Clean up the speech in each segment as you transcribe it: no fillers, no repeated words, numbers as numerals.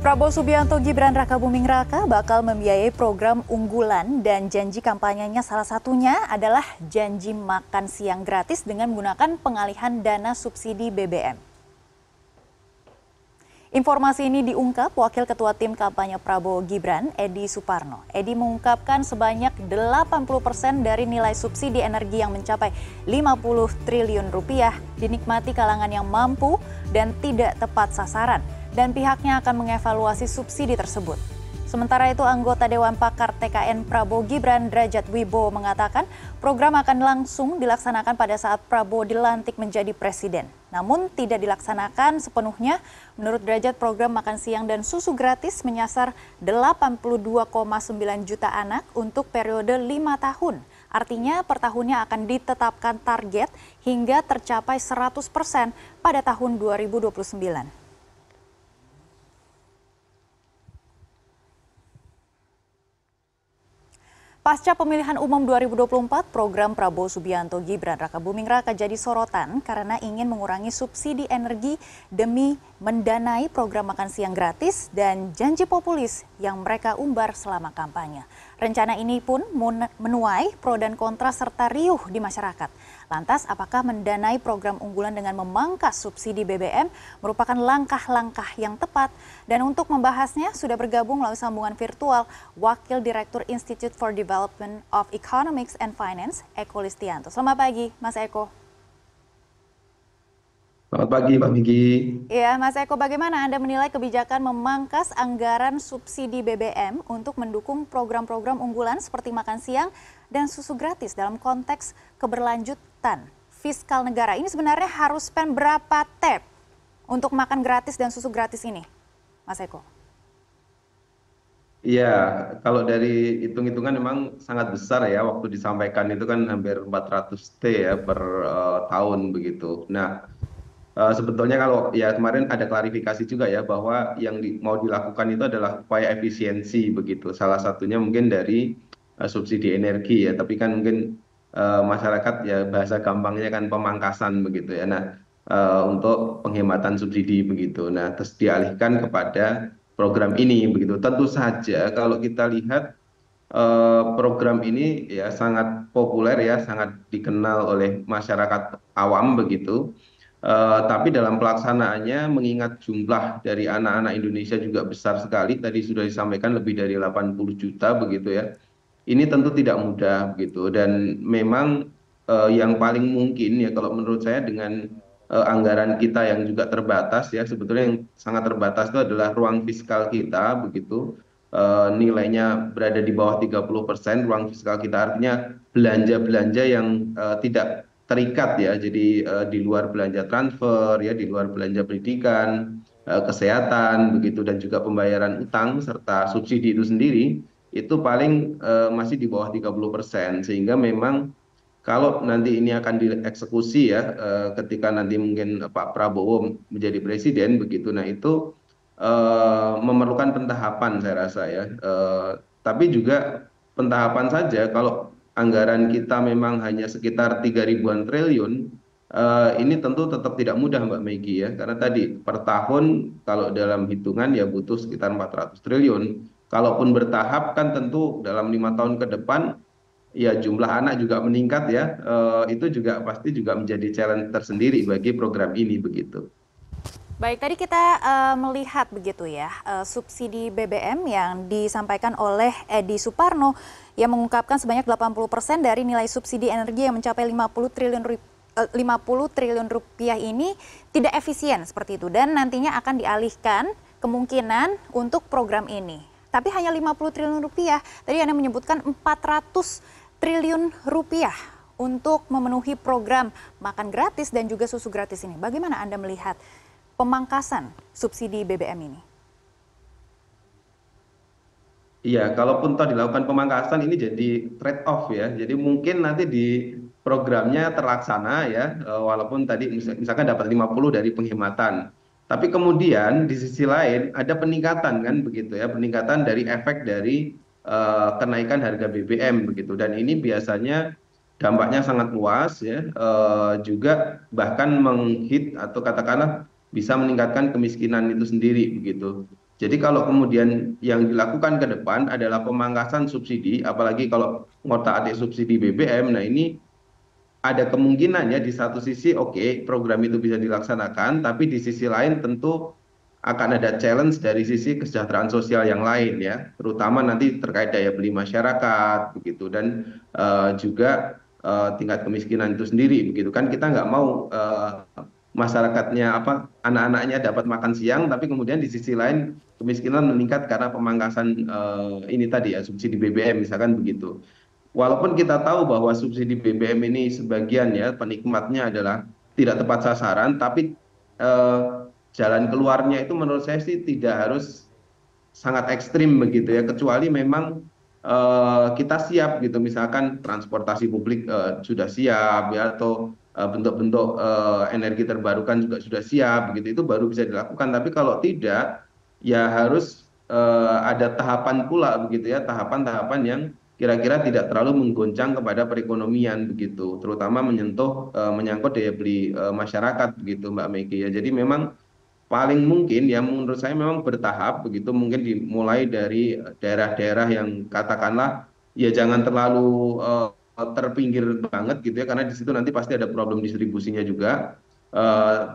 Prabowo Subianto Gibran Rakabuming Raka bakal membiayai program unggulan dan janji kampanyenya salah satunya adalah janji makan siang gratis dengan menggunakan pengalihan dana subsidi BBM. Informasi ini diungkap Wakil Ketua Tim Kampanye Prabowo Gibran, Edi Suparno. Edi mengungkapkan sebanyak 80% dari nilai subsidi energi yang mencapai 50 triliun rupiah dinikmati kalangan yang mampu dan tidak tepat sasaran, dan pihaknya akan mengevaluasi subsidi tersebut. Sementara itu, anggota Dewan Pakar TKN Prabowo Gibran Derajat Wibowo mengatakan program akan langsung dilaksanakan pada saat Prabowo dilantik menjadi presiden. Namun tidak dilaksanakan sepenuhnya. Menurut Derajat, program makan siang dan susu gratis menyasar 82,9 juta anak untuk periode 5 tahun. Artinya per tahunnya akan ditetapkan target hingga tercapai 100% pada tahun 2029. Pasca pemilihan umum 2024, program Prabowo Subianto Gibran Rakabuming Raka jadi sorotan karena ingin mengurangi subsidi energi demi mendanai program makan siang gratis dan janji populis yang mereka umbar selama kampanye. Rencana ini pun menuai pro dan kontra serta riuh di masyarakat. Lantas, apakah mendanai program unggulan dengan memangkas subsidi BBM merupakan langkah-langkah yang tepat? Dan untuk membahasnya sudah bergabung melalui sambungan virtual Wakil Direktur Institute for Development of Economics and Finance, Eko Listianto. Selamat pagi, Mas Eko. Selamat pagi, Pak Miki. Ya, Mas Eko, bagaimana Anda menilai kebijakan memangkas anggaran subsidi BBM untuk mendukung program-program unggulan seperti makan siang dan susu gratis dalam konteks keberlanjutan fiskal negara? Ini sebenarnya harus spend berapa TEP untuk makan gratis dan susu gratis ini, Mas Eko? Iya, kalau dari hitung-hitungan memang sangat besar ya, waktu disampaikan itu kan hampir 400 T ya per tahun begitu. Nah, sebetulnya kalau ya kemarin ada klarifikasi juga ya bahwa yang mau dilakukan itu adalah upaya efisiensi begitu. Salah satunya mungkin dari subsidi energi ya, tapi kan mungkin masyarakat ya bahasa gampangnya kan pemangkasan begitu ya. Nah, untuk penghematan subsidi begitu. Nah, terus dialihkan kepada program ini begitu. Tentu saja kalau kita lihat program ini ya sangat populer ya, sangat dikenal oleh masyarakat awam begitu. Tapi dalam pelaksanaannya mengingat jumlah dari anak-anak Indonesia juga besar sekali, tadi sudah disampaikan lebih dari 80 juta begitu ya. Ini tentu tidak mudah begitu dan memang yang paling mungkin ya kalau menurut saya dengan anggaran kita yang juga terbatas ya, sebetulnya yang sangat terbatas itu adalah ruang fiskal kita begitu. Nilainya berada di bawah 30% ruang fiskal kita, artinya belanja-belanja yang tidak terikat ya, jadi di luar belanja transfer ya, di luar belanja pendidikan, kesehatan begitu, dan juga pembayaran utang serta subsidi itu sendiri itu paling masih di bawah 30%, sehingga memang kalau nanti ini akan dieksekusi ya, ketika nanti mungkin Pak Prabowo menjadi presiden begitu, nah itu memerlukan pentahapan saya rasa ya. Tapi juga pentahapan saja, kalau anggaran kita memang hanya sekitar 3 ribuan triliun, ini tentu tetap tidak mudah Mbak Megi ya, karena tadi per tahun kalau dalam hitungan ya butuh sekitar 400 triliun. Kalaupun bertahap kan tentu dalam 5 tahun ke depan ya jumlah anak juga meningkat ya, itu juga pasti juga menjadi challenge tersendiri bagi program ini begitu. Baik, tadi kita melihat begitu ya, subsidi BBM yang disampaikan oleh Edi Suparno yang mengungkapkan sebanyak 80% dari nilai subsidi energi yang mencapai 50 triliun rupiah ini tidak efisien seperti itu dan nantinya akan dialihkan kemungkinan untuk program ini. Tapi hanya 50 triliun rupiah, tadi Anda menyebutkan 400 triliun rupiah untuk memenuhi program makan gratis dan juga susu gratis ini. Bagaimana Anda melihat pemangkasan subsidi BBM ini? Iya, kalaupun toh dilakukan pemangkasan ini jadi trade off ya. Jadi mungkin nanti di programnya terlaksana ya, walaupun tadi misalkan dapat 50 dari penghematan. Tapi kemudian di sisi lain ada peningkatan kan begitu ya, peningkatan dari efek dari kenaikan harga BBM begitu. Dan ini biasanya dampaknya sangat luas ya, juga bahkan menghit atau katakanlah bisa meningkatkan kemiskinan itu sendiri begitu. Jadi kalau kemudian yang dilakukan ke depan adalah pemangkasan subsidi, apalagi kalau ngotak-atik subsidi BBM, nah ini ada kemungkinan ya di satu sisi oke program itu bisa dilaksanakan, tapi di sisi lain tentu akan ada challenge dari sisi kesejahteraan sosial yang lain ya, terutama nanti terkait daya beli masyarakat begitu dan juga tingkat kemiskinan itu sendiri begitu kan kita nggak mau masyarakatnya apa anak-anaknya dapat makan siang, tapi kemudian di sisi lain kemiskinan meningkat karena pemangkasan ini tadi ya subsidi BBM misalkan begitu. Walaupun kita tahu bahwa subsidi BBM ini sebagian ya penikmatnya adalah tidak tepat sasaran, tapi eh, jalan keluarnya itu menurut saya sih tidak harus sangat ekstrim begitu ya, kecuali memang kita siap gitu, misalkan transportasi publik sudah siap ya, atau bentuk-bentuk energi terbarukan juga sudah siap begitu, itu baru bisa dilakukan. Tapi kalau tidak, ya harus ada tahapan pula begitu ya, tahapan-tahapan yang kira-kira tidak terlalu menggoncang kepada perekonomian begitu, terutama menyentuh menyangkut daya beli masyarakat begitu Mbak Megi ya. Jadi memang paling mungkin ya menurut saya memang bertahap begitu, mungkin dimulai dari daerah-daerah yang katakanlah ya jangan terlalu terpinggir banget gitu ya, karena di situ nanti pasti ada problem distribusinya juga.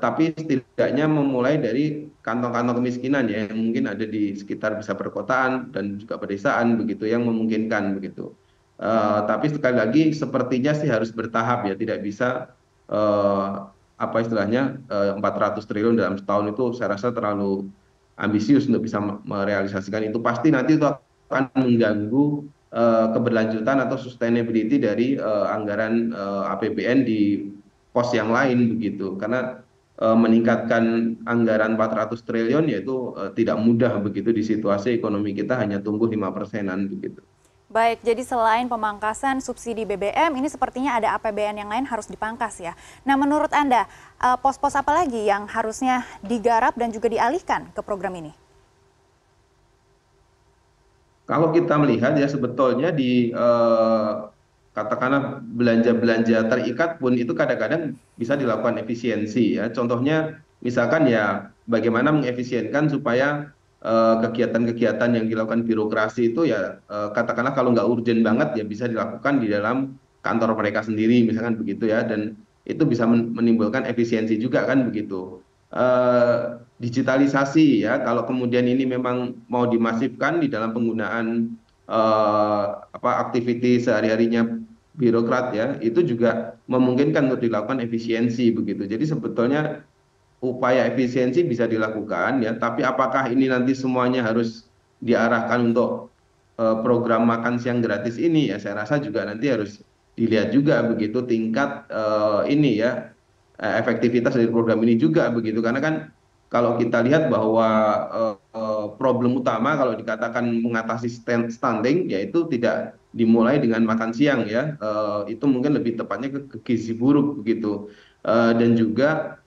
Tapi setidaknya memulai dari kantong-kantong kemiskinan ya yang mungkin ada di sekitar bisa perkotaan dan juga pedesaan begitu yang memungkinkan begitu. Tapi sekali lagi sepertinya sih harus bertahap ya, tidak bisa eh, apa istilahnya 400 triliun dalam setahun itu saya rasa terlalu ambisius untuk bisa merealisasikan itu. Pasti nanti itu akan mengganggu keberlanjutan atau sustainability dari anggaran APBN di pos yang lain begitu. Karena meningkatkan anggaran 400 triliun yaitu tidak mudah begitu di situasi ekonomi kita hanya tumbuh 5%-an begitu. Baik, jadi selain pemangkasan subsidi BBM, ini sepertinya ada APBN yang lain harus dipangkas ya. Nah, menurut Anda, pos-pos apa lagi yang harusnya digarap dan juga dialihkan ke program ini? Kalau kita melihat ya sebetulnya di katakanlah belanja-belanja terikat pun itu kadang-kadang bisa dilakukan efisiensi ya. Contohnya misalkan ya bagaimana mengefisienkan supaya kegiatan-kegiatan yang dilakukan birokrasi itu ya katakanlah kalau nggak urgent banget ya bisa dilakukan di dalam kantor mereka sendiri misalkan begitu ya, dan itu bisa menimbulkan efisiensi juga kan begitu. Digitalisasi ya, kalau kemudian ini memang mau dimasifkan di dalam penggunaan apa aktiviti sehari-harinya birokrat ya, itu juga memungkinkan untuk dilakukan efisiensi begitu. Jadi sebetulnya upaya efisiensi bisa dilakukan ya, tapi apakah ini nanti semuanya harus diarahkan untuk program makan siang gratis ini ya, saya rasa juga nanti harus dilihat juga begitu tingkat ini ya efektivitas dari program ini juga begitu, karena kan kalau kita lihat bahwa problem utama kalau dikatakan mengatasi stunting yaitu tidak dimulai dengan makan siang ya. Itu mungkin lebih tepatnya ke gizi buruk begitu. Dan juga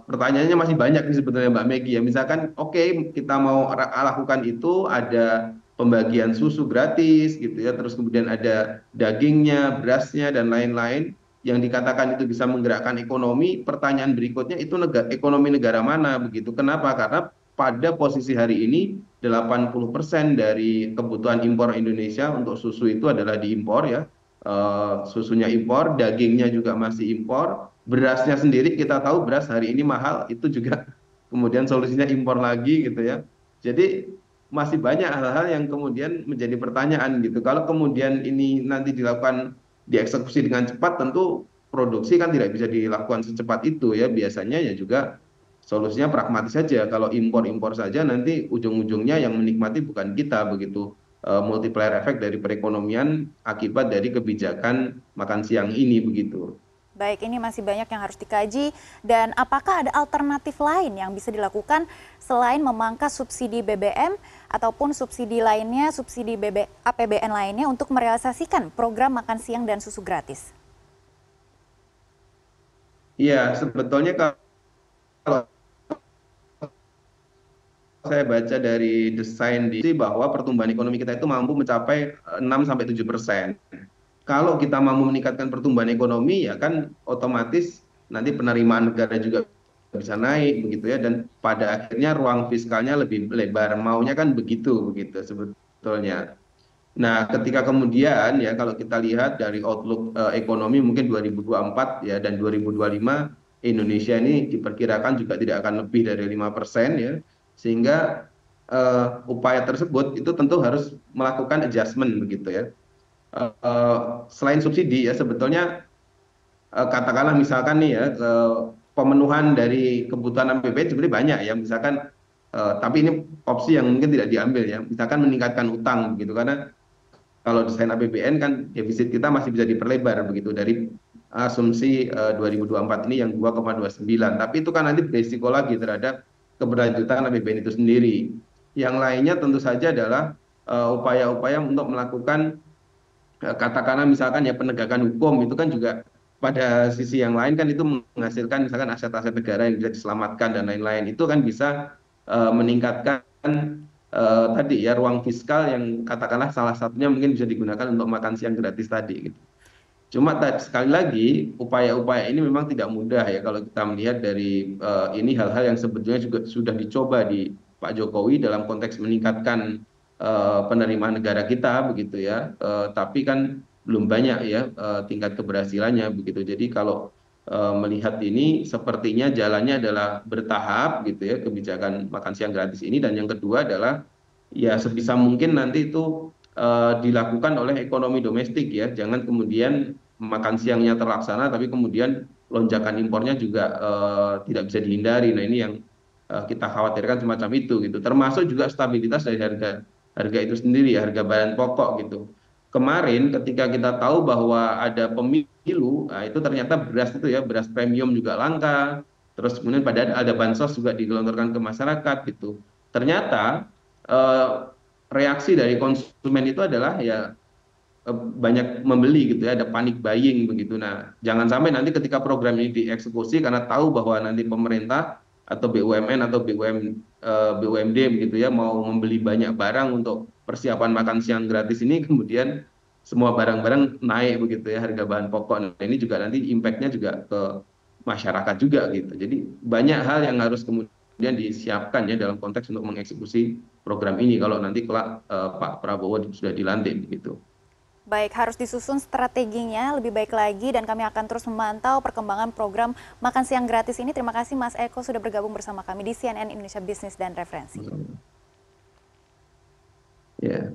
pertanyaannya masih banyak nih sebetulnya Mbak Megi ya, misalkan oke kita mau lakukan itu, ada pembagian susu gratis gitu ya, terus kemudian ada dagingnya, berasnya dan lain-lain yang dikatakan itu bisa menggerakkan ekonomi. Pertanyaan berikutnya itu ekonomi negara mana begitu. Kenapa? Karena pada posisi hari ini 80% dari kebutuhan impor Indonesia untuk susu itu adalah diimpor ya. Susunya impor, dagingnya juga masih impor, berasnya sendiri kita tahu beras hari ini mahal, itu juga kemudian solusinya impor lagi gitu ya. Jadi masih banyak hal-hal yang kemudian menjadi pertanyaan gitu. Kalau kemudian ini nanti dilakukan dieksekusi dengan cepat, tentu produksi kan tidak bisa dilakukan secepat itu ya. Biasanya ya juga solusinya pragmatis saja. Kalau impor-impor saja nanti ujung-ujungnya yang menikmati bukan kita begitu. Multiplier efek dari perekonomian akibat dari kebijakan makan siang ini begitu. Baik, ini masih banyak yang harus dikaji. Dan apakah ada alternatif lain yang bisa dilakukan selain memangkas subsidi BBM ataupun subsidi lainnya, subsidi APBN lainnya untuk merealisasikan program makan siang dan susu gratis? Iya, sebetulnya kalau saya baca dari desain di bahwa pertumbuhan ekonomi kita itu mampu mencapai 6 sampai 7%. Kalau kita mampu meningkatkan pertumbuhan ekonomi ya kan otomatis nanti penerimaan negara juga bisa naik begitu ya, dan pada akhirnya ruang fiskalnya lebih lebar, maunya kan begitu begitu sebetulnya. Nah, ketika kemudian ya kalau kita lihat dari outlook ekonomi mungkin 2024 ya dan 2025, Indonesia ini diperkirakan juga tidak akan lebih dari 5% ya, sehingga upaya tersebut itu tentu harus melakukan adjustment begitu ya. Selain subsidi ya sebetulnya katakanlah misalkan nih ya pemenuhan dari kebutuhan APBN sebenarnya banyak ya, misalkan tapi ini opsi yang mungkin tidak diambil ya, misalkan meningkatkan utang begitu, karena kalau desain APBN kan defisit kita masih bisa diperlebar begitu dari asumsi 2024 ini yang 2,29, tapi itu kan nanti berisiko lagi terhadap keberlanjutan APBN itu sendiri. Yang lainnya tentu saja adalah upaya-upaya untuk melakukan katakanlah misalkan ya penegakan hukum itu kan juga pada sisi yang lain kan itu menghasilkan misalkan aset-aset negara yang bisa diselamatkan dan lain-lain, itu kan bisa meningkatkan tadi ya ruang fiskal yang katakanlah salah satunya mungkin bisa digunakan untuk makan siang gratis tadi gitu. Cuma sekali lagi upaya-upaya ini memang tidak mudah ya kalau kita melihat dari ini hal-hal yang sebetulnya juga sudah dicoba di Pak Jokowi dalam konteks meningkatkan penerimaan negara kita begitu ya. Tapi kan belum banyak ya tingkat keberhasilannya begitu. Jadi kalau melihat ini sepertinya jalannya adalah bertahap gitu ya kebijakan makan siang gratis ini, dan yang kedua adalah ya sebisa mungkin nanti itu dilakukan oleh ekonomi domestik ya. Jangan kemudian makan siangnya terlaksana, tapi kemudian lonjakan impornya juga tidak bisa dihindari. Nah ini yang kita khawatirkan semacam itu gitu. Termasuk juga stabilitas dari harga harga itu sendiri, ya, harga bahan pokok gitu. Kemarin ketika kita tahu bahwa ada pemilu, nah itu ternyata beras itu ya, beras premium juga langka. Terus kemudian pada ada bansos juga digelontorkan ke masyarakat gitu. Ternyata eh, reaksi dari konsumen itu adalah ya banyak membeli gitu ya, ada panic buying begitu. Nah, jangan sampai nanti ketika program ini dieksekusi karena tahu bahwa nanti pemerintah atau BUMN atau BUMD begitu ya mau membeli banyak barang untuk persiapan makan siang gratis ini, kemudian semua barang-barang naik begitu ya harga bahan pokok. Nah, ini juga nanti impactnya juga ke masyarakat juga gitu. Jadi banyak hal yang harus kemudian disiapkan ya dalam konteks untuk mengeksekusi program ini kalau nanti kelak Pak Prabowo sudah dilantik begitu. Baik, harus disusun strateginya lebih baik lagi dan kami akan terus memantau perkembangan program makan siang gratis ini. Terima kasih Mas Eko sudah bergabung bersama kami di CNN Indonesia Bisnis dan Referensi. Ya.